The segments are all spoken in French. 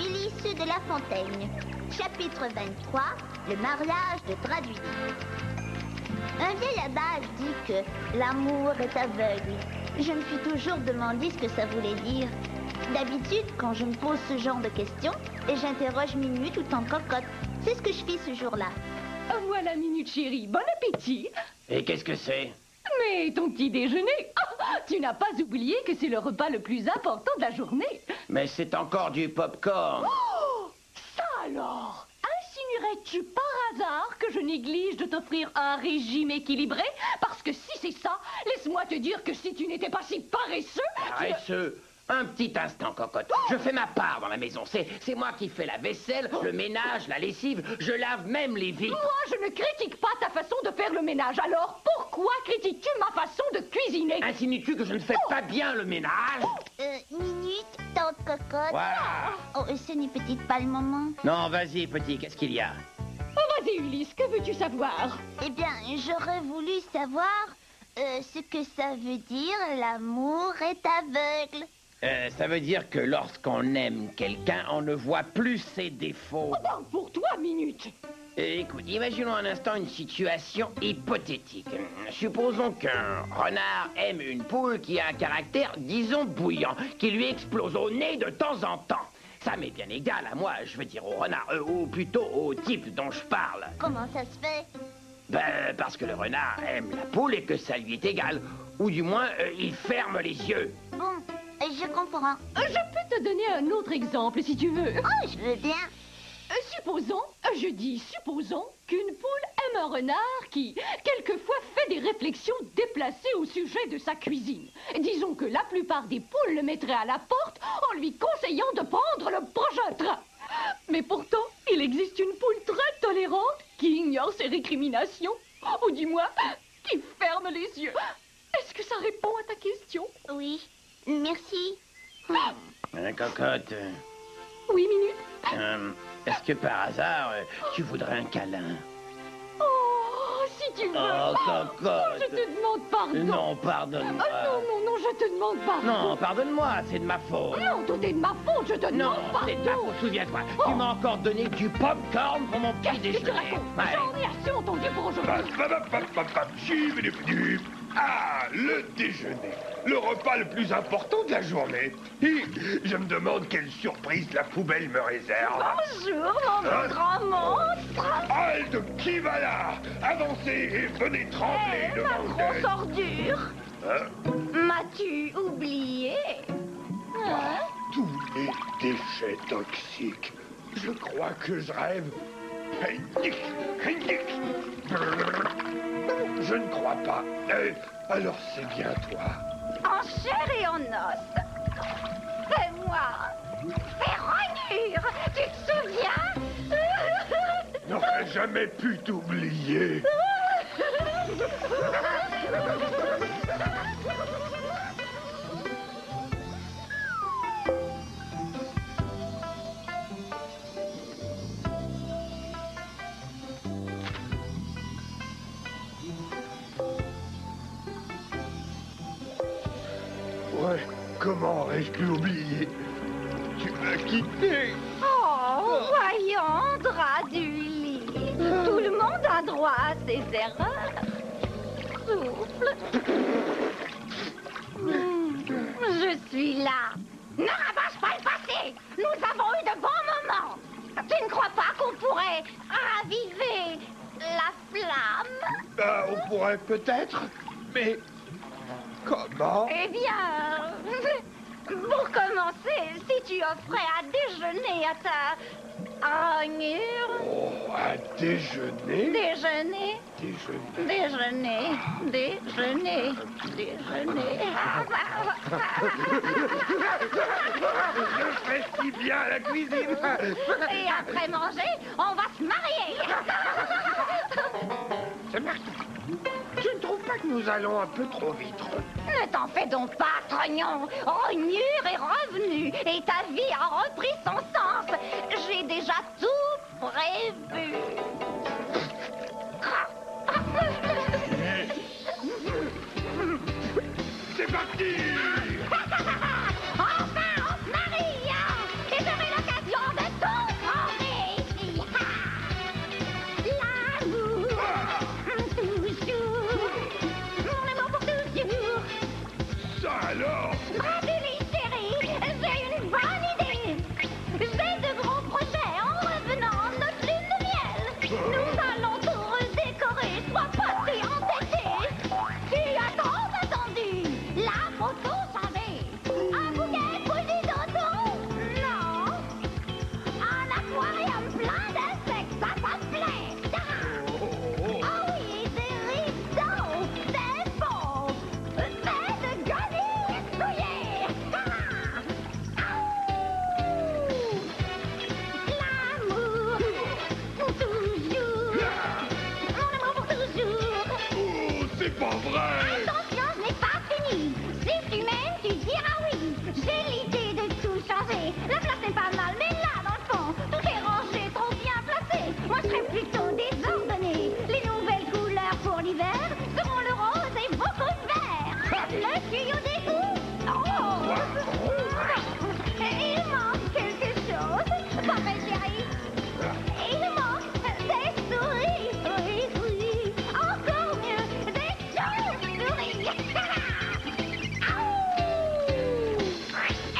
Ulysse de La Fontaine. Chapitre 23, le mariage de Traduit. Un vieil adage dit que l'amour est aveugle. Je me suis toujours demandé ce que ça voulait dire. D'habitude, quand je me pose ce genre de questions, j'interroge Minute tout en cocotte. C'est ce que je fis ce jour-là. Voilà, Minute chérie, bon appétit. Et qu'est-ce que c'est? Mais ton petit déjeuner, tu n'as pas oublié que c'est le repas le plus important de la journée. Mais c'est encore du pop-corn. Oh, ça alors! Insinuerais-tu par hasard que je néglige de t'offrir un régime équilibré? Parce que si c'est ça, laisse-moi te dire que si tu n'étais pas si paresseux... Paresseux? Un petit instant, cocotte. Je fais ma part dans la maison. C'est moi qui fais la vaisselle, le ménage, la lessive. Je lave même les vitres. Moi, je ne critique pas ta façon de faire le ménage. Alors, pourquoi critiques-tu ma façon de cuisiner? Insinues-tu que je ne fais pas bien le ménage? Minute, tante cocotte. Voilà. Oh, ce n'est peut-être pas le moment. Non, vas-y, petit, qu'est-ce qu'il y a? Oh, vas-y, Ulysse, que veux-tu savoir? Eh bien, j'aurais voulu savoir ce que ça veut dire l'amour est aveugle. Ça veut dire que lorsqu'on aime quelqu'un, on ne voit plus ses défauts. Oh, ben, pour toi, Minute. Écoute, imaginons un instant une situation hypothétique. Supposons qu'un renard aime une poule qui a un caractère, disons, bouillant, qui lui explose au nez de temps en temps. Ça m'est bien égal à moi, je veux dire au renard, ou plutôt au type dont je parle. Comment ça se fait? Ben, parce que le renard aime la poule et que ça lui est égal. Ou du moins, il ferme les yeux. Bon, je comprends. Je peux te donner un autre exemple, si tu veux. Oh, je veux bien. Supposons qu'une poule aime un renard qui, quelquefois, fait des réflexions déplacées au sujet de sa cuisine. Disons que la plupart des poules le mettraient à la porte en lui conseillant de prendre le prochain train. Mais pourtant, il existe une poule très tolérante qui ignore ses récriminations, ou du moins, qui ferme les yeux. Est-ce que ça répond à ta question? Oui, merci. Cocotte, Oui, Minute. est-ce que par hasard, tu voudrais un câlin? Oh, si tu veux. Oh, Oh, cocotte. je te demande pardon. Non, pardonne-moi. Non, je te demande pardon. Non, pardonne-moi, c'est de ma faute. Non, tout est de ma faute, je te Non, demande pardon. c'est de ma faute, souviens-toi. Tu m'as encore donné du pop-corn pour mon petit Qu'est-ce que tu déjeuner. racontes? Ouais. J'en ai assez entendu pour aujourd'hui. Ah, le déjeuner. Le repas le plus important de la journée. Et je me demande quelle surprise la poubelle me réserve. Bonjour, mon grand monstre. Halte, qui va là? Avancez et venez trembler Ma devant grosse elle. ordure. Hein? M'as-tu oublié? Hein? Tous les déchets toxiques. Je crois que je rêve. Je ne crois pas. Alors c'est bien toi. En chair et en os. C'est moi. C'est Rognure. Tu te souviens? N'aurais jamais pu t'oublier. Ouais, comment aurais-je pu oublier? Tu m'as quitté. Oh, voyons, drap du lit. Tout le monde a droit à ses erreurs. Souffle. Je suis là. Ne rabâche pas le passé. Nous avons eu de bons moments. Tu ne crois pas qu'on pourrait raviver la flamme? On pourrait peut-être, mais comment? Eh bien, pour commencer, si tu offrais à déjeuner à ta Rognure. Oh, à déjeuner? Déjeuner, Déjeuner. déjeuner. Je fais si bien à la cuisine. Et après manger, on va se marier. C'est Martin. Tu ne trouves pas que nous allons un peu trop vite? Ne t'en fais donc pas, Trognon. Rognure est revenu et ta vie a repris son sens. J'ai déjà tout prévu. C'est parti! Enfin, on se marie, hein, et j'aurai l'occasion de alors? Bradley, chérie, j'ai une bonne idée. J'ai de gros projets en revenant de notre lune de miel. Nous allons tout redécorer, sois pas si entêté. Tu as trop attendu. La photo changée. Un bouquet bouilli d'auto? Non. Un aquarium plein d'insectes, ça me plaît. Ah oui, des rideaux, des faux, des guenilles souillées. L'amour, toujours. Mon amour pour toujours. Oh, c'est pas vrai! Attention, ce n'est pas fini. Si tu m'aimes, tu diras oui. J'ai l'idée de tout changer. La place n'est pas mal, mais là, dans le fond, tout est rangé, trop bien placé. Moi, je serais plutôt désordonné. Les nouvelles couleurs pour l'hiver seront le rose et beaucoup de vert. Le tuyau d'égout. Oh! Il manque quelque chose. Pas vrai, chérie? Il manque des souris. Oui, oui. Encore mieux, des chauves-souris.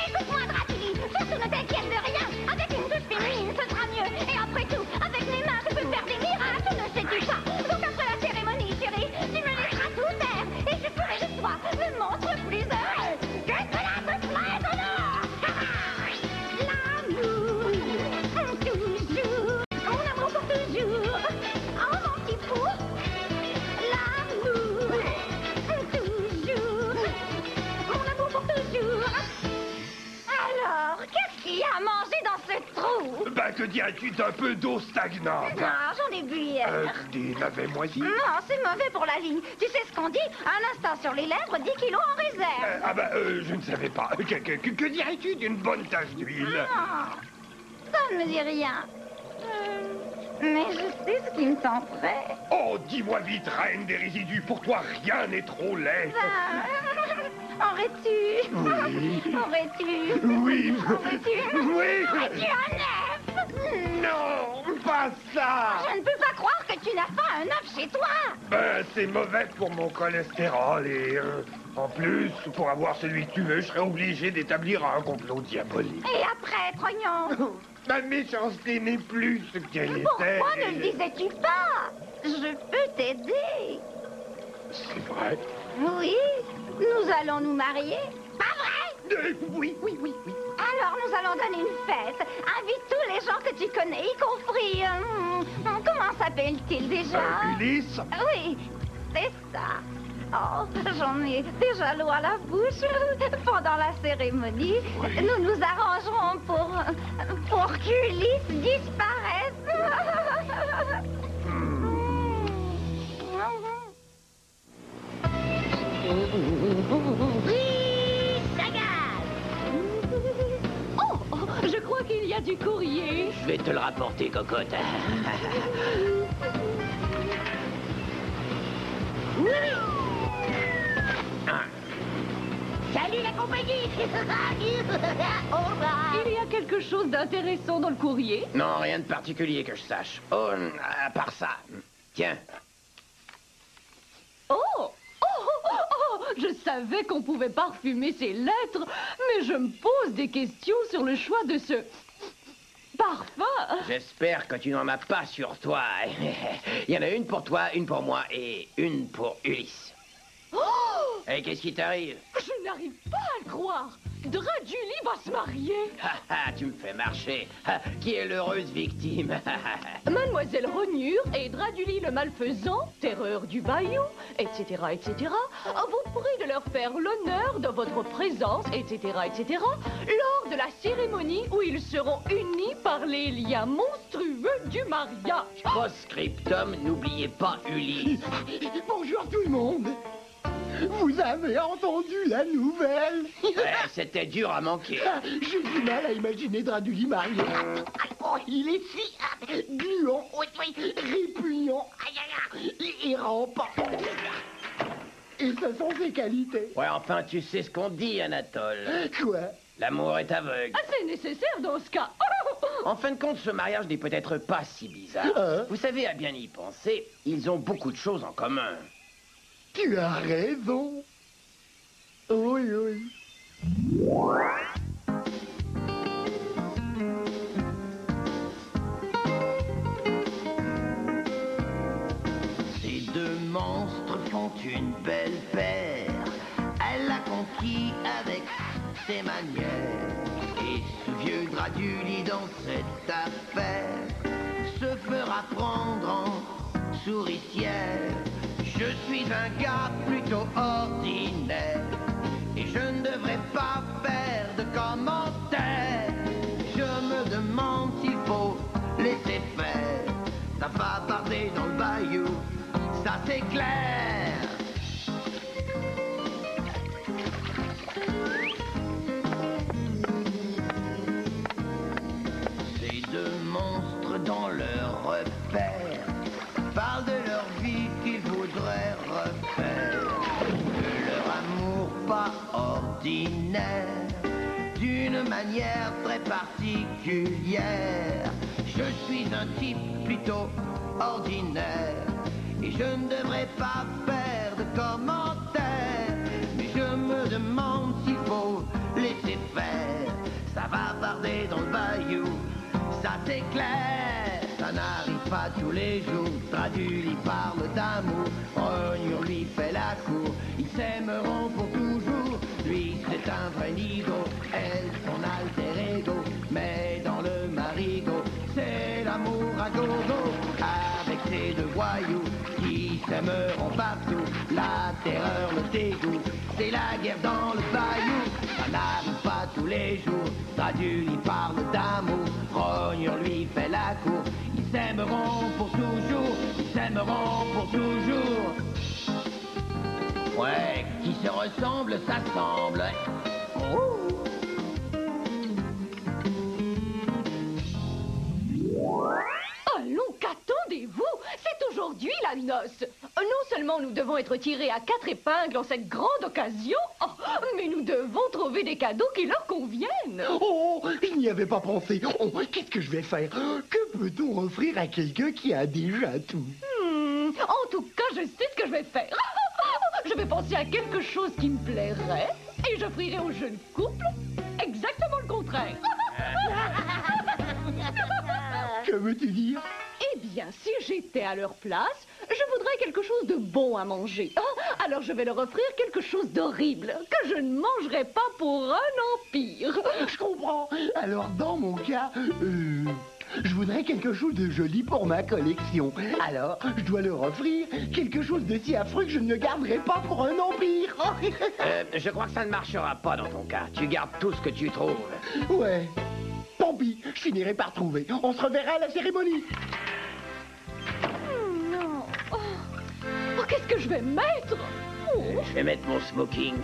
Écoute-moi, Dratuli, surtout ne t'inquiète de rien. Avec une touche féminine, ce sera mieux. Et après tout, avec mes mains, je peux faire des miracles, ne sais-tu pas? Donc après la cérémonie, chérie, tu me laisseras tout faire. Et je ferai de toi le monstre plus heureux que cela te plaise ou non. L'amour, toujours. Mon amour pour toujours. Oh, mon petit fou. L'amour, toujours. Mon amour pour toujours. Alors, qu'est-ce qu'il y a à manger dans ce trou? Bah, que dirais-tu d'un peu d'eau stagnante? Ah, j'en ai bu hier. Des navets moisis? Non, c'est mauvais pour la ligne. Tu sais ce qu'on dit? Un instant sur les lèvres, 10 kilos en réserve. Je ne savais pas. Que dirais-tu d'une bonne tache d'huile? Ah, ça ne me dit rien. Mais je sais ce qui me tenterait. Oh, dis-moi vite, reine des résidus, pour toi, rien n'est trop laid. Aurais-tu? Oui. Aurais-tu? Oui. Aurais-tu? Oui. Aurais-tu un œuf? Non, pas ça. Je ne peux pas croire que tu n'as pas un œuf chez toi. Ben, c'est mauvais pour mon cholestérol et en plus, pour avoir celui que tu veux, je serais obligé d'établir un complot diabolique. Et après, trognon? Ma méchanceté n'est plus ce qu'elle était. Pourquoi ne le disais-tu pas? Je peux t'aider. C'est vrai? Oui, nous allons nous marier. Pas vrai? Oui. Alors nous allons donner une fête. Invite tous les gens que tu connais, y compris... comment s'appelle-t-il déjà? Ulysse? Oui, c'est ça. Oh, j'en ai déjà l'eau à la bouche. Pendant la cérémonie, nous nous arrangerons pour qu'Ulysse disparaisse. Oh, je crois qu'il y a du courrier. Je vais te le rapporter, cocotte. Salut la compagnie. Au revoir. Il y a quelque chose d'intéressant dans le courrier. Non, rien de particulier que je sache. Oh, à part ça. Tiens. Oh, oh, oh, oh, je savais qu'on pouvait parfumer ces lettres, mais je me pose des questions sur le choix de ce parfum. J'espère que tu n'en as pas sur toi. Il y en a une pour toi, une pour moi et une pour Ulysse. Oh, Et qu'est-ce qui t'arrive? je n'arrive pas à le croire. Draduli va se marier. Tu me fais marcher. Qui est l'heureuse victime? Mademoiselle Rognure et Draduli le malfaisant, terreur du bayou, etc., etc., vous prie de leur faire l'honneur de votre présence, etc., etc., lors de la cérémonie où ils seront unis par les liens monstrueux du mariage. Post-scriptum, n'oubliez pas Ulysse. Bonjour tout le monde. Vous avez entendu la nouvelle? C'était dur à manquer. J'ai du mal à imaginer Draduli marié. Oh, il est si gluant, répugnant et rampant. Et ce sont ses qualités. Ouais, enfin, tu sais ce qu'on dit, Anatole. Quoi? L'amour est aveugle. C'est nécessaire dans ce cas. En fin de compte, ce mariage n'est peut-être pas si bizarre. Vous savez, à bien y penser, ils ont beaucoup de choses en commun. Tu as raison. Oui, oui. Ces deux monstres font une belle paire. Elle l'a conquis avec ses manières. Et ce vieux Draduli dans cette affaire se fera prendre en souricière. Je suis un gars plutôt ordinaire et je ne devrais pas faire de commentaires. Je me demande s'il faut laisser faire. Ça va barder dans le bayou, ça c'est clair. Ces deux monstres dans leur repère parlent de leur vie qu'ils voudraient refaire, de leur amour pas ordinaire, d'une manière très particulière. Je suis un type plutôt ordinaire et je ne devrais pas faire de commentaires, mais je me demande s'il faut laisser faire. Ça va barder dans le bayou, ça c'est clair. Ça n'arrive pas tous les jours. Draduli parle d'amour, Rognure lui fait la cour. Ils s'aimeront pour toujours. Lui c'est un vrai nigo, elle son alter ego. Mais dans le marigot, c'est l'amour à gogo. Avec ces deux voyous qui s'aimeront partout. La terreur, le dégoût, c'est la guerre dans le bayou. Ça n'arrive pas tous les jours. Draduli parle d'amour, Rognure lui fait la cour. Ils s'aimeront pour toujours, ils s'aimeront pour toujours. Ouais, qui se ressemble, ça semble. Oh. Allons, qu'attendez-vous? C'est aujourd'hui la noce. Non seulement nous devons être tirés à 4 épingles en cette grande occasion, mais nous devons trouver des cadeaux qui leur conviennent. Oh, je n'y avais pas pensé. Oh, qu'est-ce que je vais faire? Que peut-on offrir à quelqu'un qui a déjà tout? En tout cas, je sais ce que je vais faire. Je vais penser à quelque chose qui me plairait et j'offrirai au jeune couple exactement le contraire. Que veux-tu dire? Eh bien, si j'étais à leur place, je voudrais quelque chose de bon à manger. Alors je vais leur offrir quelque chose d'horrible que je ne mangerai pas pour un empire. Je comprends. Alors, dans mon cas, je voudrais quelque chose de joli pour ma collection. Alors, je dois leur offrir quelque chose de si affreux que je ne le garderai pas pour un empire. Je crois que ça ne marchera pas dans ton cas. Tu gardes tout ce que tu trouves. Ouais. Tant pis, je finirai par trouver. On se reverra à la cérémonie. Non. Oh, qu'est-ce que je vais mettre? Je vais mettre mon smoking.